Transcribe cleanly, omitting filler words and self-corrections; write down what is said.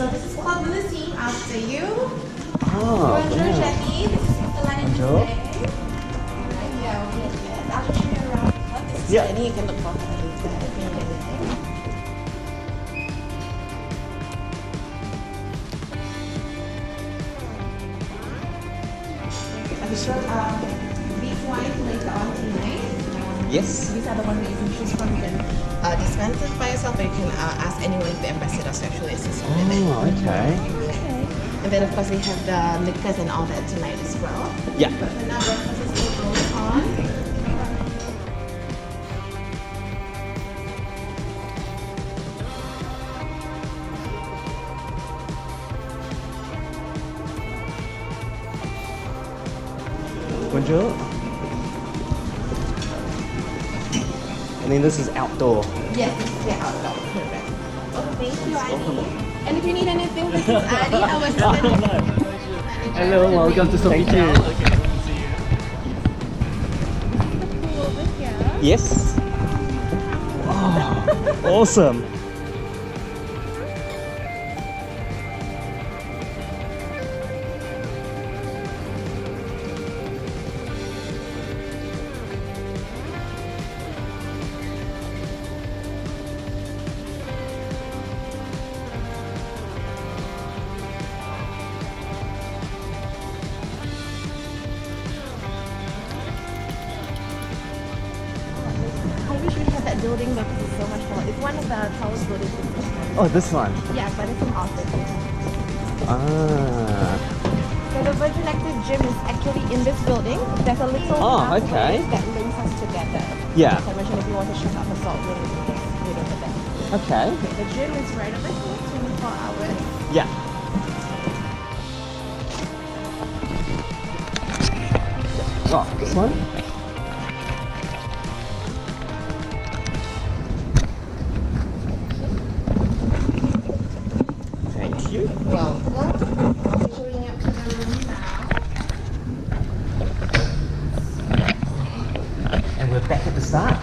So this is called Millésime after you. Oh, Bonjour, yeah. Jackie. This is the line Bonjour. today. Alright, yeah, okay, yes. I'll just show you around. This is Yeah. Jenny. You can look for her later if you need anything. I'm sure these wines later on tonight. Yes. These are the ones that you can choose from. You can dispense it by yourself, or you can ask anyone of the ambassadors to actually assist you with it. Oh, okay. Okay. And then of course we have the liquors and all that tonight as well. Yeah. But for now, breakfast is still going on. Bonjour. And then this is outdoor. Yes, this is the outdoor. Correct. Okay, thank you, Adi. And if you need anything, this is Adi, our assistant. Hello, welcome to Sofitel. Okay, see you. Pool over here. Yes. Oh, awesome. I wish we had that building, but it's so much more. It's one of the tallest buildings in the world. Oh, this one. Yeah, but it's an office. Ah. So the Virgin Active Gym is actually in this building. There's a little pathway okay. that links us together. Yeah. Like I mentioned, if you want to check out the salt room, you can just do it over there. Okay. Okay, the gym is right over here, 24 hours. Yeah. Oh, this one? Thank you. Welcome. I'll be showing you up to the room now. And we're back at the start.